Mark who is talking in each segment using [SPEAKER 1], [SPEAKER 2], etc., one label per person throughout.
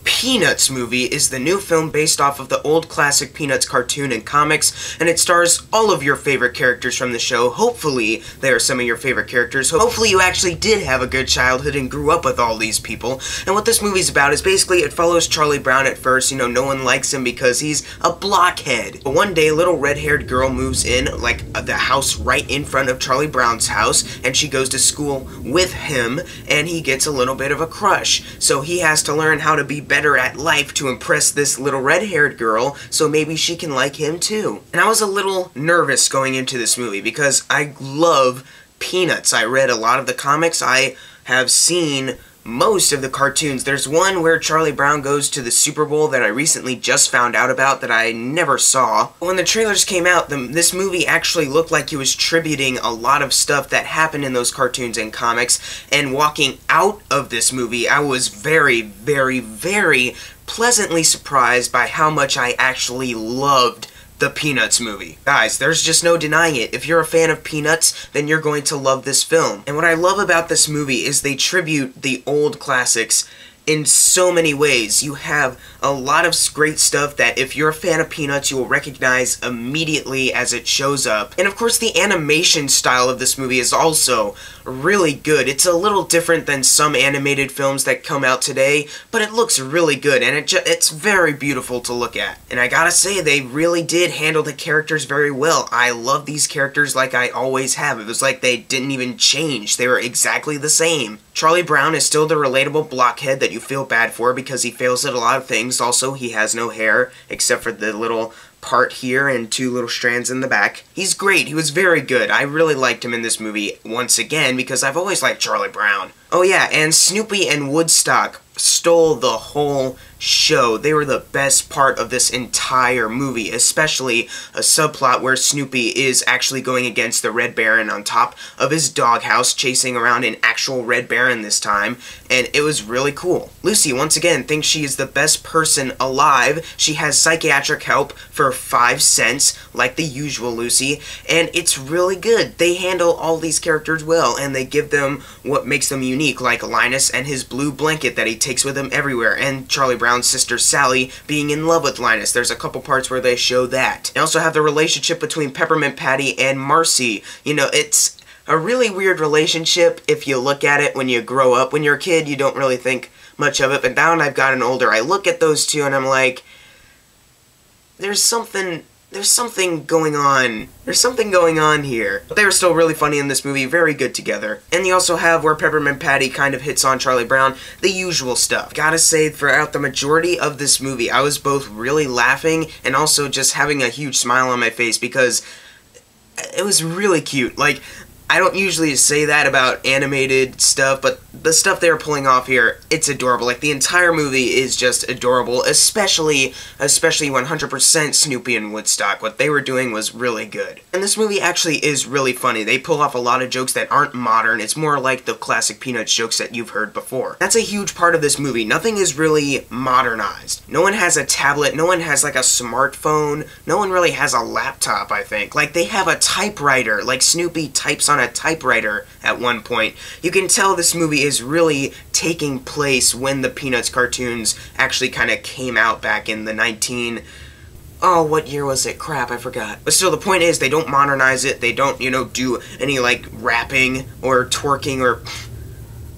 [SPEAKER 1] Peanuts movie is the new film based off of the old classic Peanuts cartoon and comics, and it stars all of your favorite characters from the show. Hopefully, they are some of your favorite characters. Hopefully, you actually did have a good childhood and grew up with all these people. And what this movie's about is basically it follows Charlie Brown at first. You know, no one likes him because he's a blockhead. But one day, a little red-haired girl moves in, like the house right in front of Charlie Brown's house, and she goes to school with him, and he gets a little bit of a crush. So he has to learn how to be better at life to impress this little red-haired girl, so maybe she can like him too. And I was a little nervous going into this movie because I love Peanuts. I read a lot of the comics. I have seen most of the cartoons. There's one where Charlie Brown goes to the Super Bowl that I recently just found out about that I never saw. When the trailers came out, this movie actually looked like he was tributing a lot of stuff that happened in those cartoons and comics, and walking out of this movie, I was very, very, very pleasantly surprised by how much I actually loved the Peanuts movie. Guys, there's just no denying it. If you're a fan of Peanuts, then you're going to love this film. And what I love about this movie is they tribute the old classics in so many ways. You have a lot of great stuff that if you're a fan of Peanuts, you will recognize immediately as it shows up. And of course, the animation style of this movie is also really good. It's a little different than some animated films that come out today, but it looks really good, and it's very beautiful to look at. And I gotta say, they really did handle the characters very well. I love these characters like I always have. It was like they didn't even change. They were exactly the same. Charlie Brown is still the relatable blockhead that you feel bad for because he fails at a lot of things. Also, he has no hair except for the little part here and two little strands in the back. He's great. He was very good. I really liked him in this movie once again because I've always liked Charlie Brown. Oh yeah, and Snoopy and Woodstock stole the whole show. They were the best part of this entire movie, especially a subplot where Snoopy is actually going against the Red Baron on top of his doghouse, chasing around an actual Red Baron this time, and it was really cool. Lucy, once again, thinks she is the best person alive. She has psychiatric help for 5 cents, like the usual Lucy, and it's really good. They handle all these characters well, and they give them what makes them unique, like Linus and his blue blanket that he takes with him everywhere, and Charlie Brown's sister Sally being in love with Linus. There's a couple parts where they show that. They also have the relationship between Peppermint Patty and Marcy. You know, it's a really weird relationship if you look at it when you grow up. When you're a kid, you don't really think much of it, but now when I've gotten older, I look at those two and I'm like, there's something going on. There's something going on here. But they were still really funny in this movie, very good together. And you also have where Peppermint Patty kind of hits on Charlie Brown, the usual stuff. Gotta say, throughout the majority of this movie, I was both really laughing and also just having a huge smile on my face because it was really cute. Like, I don't usually say that about animated stuff, but the stuff they were pulling off here, it's adorable. Like, the entire movie is just adorable, especially 100% Snoopy and Woodstock. What they were doing was really good. And this movie actually is really funny. They pull off a lot of jokes that aren't modern. It's more like the classic Peanuts jokes that you've heard before. That's a huge part of this movie. Nothing is really modernized. No one has a tablet. No one has, like, a smartphone. No one really has a laptop, I think. Like, they have a typewriter. Like, Snoopy types on a typewriter at one point. You can tell this movie is really taking place when the Peanuts cartoons actually kind of came out back in the oh, what year was it? Crap, I forgot. But still, the point is, they don't modernize it. They don't, you know, do any, like, rapping or twerking or...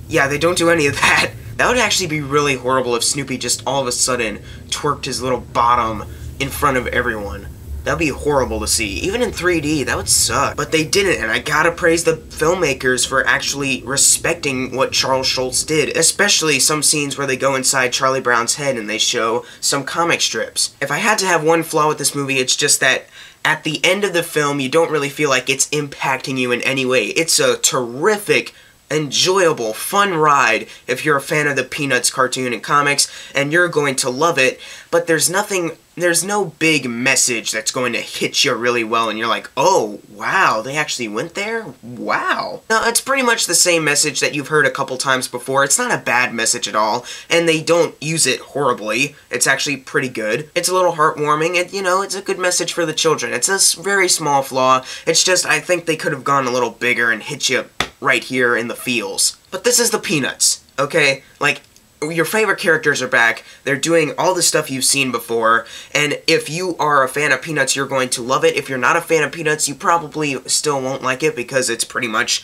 [SPEAKER 1] Yeah, they don't do any of that. That would actually be really horrible if Snoopy just all of a sudden twerked his little bottom in front of everyone. That would be horrible to see. Even in 3D, that would suck. But they didn't, and I gotta praise the filmmakers for actually respecting what Charles Schulz did, especially some scenes where they go inside Charlie Brown's head and they show some comic strips. If I had to have one flaw with this movie, it's just that at the end of the film, you don't really feel like it's impacting you in any way. It's a terrific, enjoyable, fun ride if you're a fan of the Peanuts cartoon and comics, and you're going to love it, but there's nothing there's no big message that's going to hit you really well and you're like, oh, wow, they actually went there? Wow. No, it's pretty much the same message that you've heard a couple times before. It's not a bad message at all, and they don't use it horribly. It's actually pretty good. It's a little heartwarming, and, you know, it's a good message for the children. It's a very small flaw. It's just, I think they could have gone a little bigger and hit you right here in the feels. But this is the Peanuts, okay? Like, your favorite characters are back, they're doing all the stuff you've seen before, and if you are a fan of Peanuts, you're going to love it. If you're not a fan of Peanuts, you probably still won't like it because it's pretty much,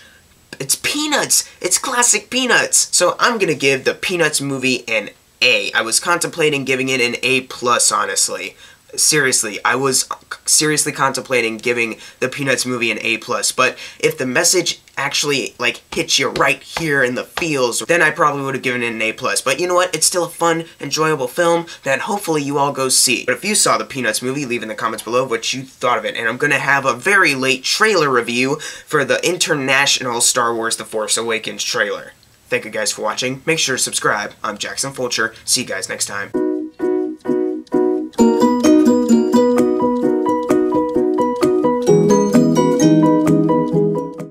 [SPEAKER 1] it's Peanuts! It's classic Peanuts! So I'm gonna give the Peanuts movie an A. I was contemplating giving it an A+, honestly. Seriously, I was seriously contemplating giving the Peanuts movie an A+, but if the message actually, like, hits you right here in the feels, then I probably would have given it an A+. But you know what? It's still a fun, enjoyable film that hopefully you all go see. But if you saw the Peanuts movie, leave in the comments below what you thought of it. And I'm gonna have a very late trailer review for the international Star Wars The Force Awakens trailer. Thank you guys for watching. Make sure to subscribe. I'm Jackson Fulcher. See you guys next time.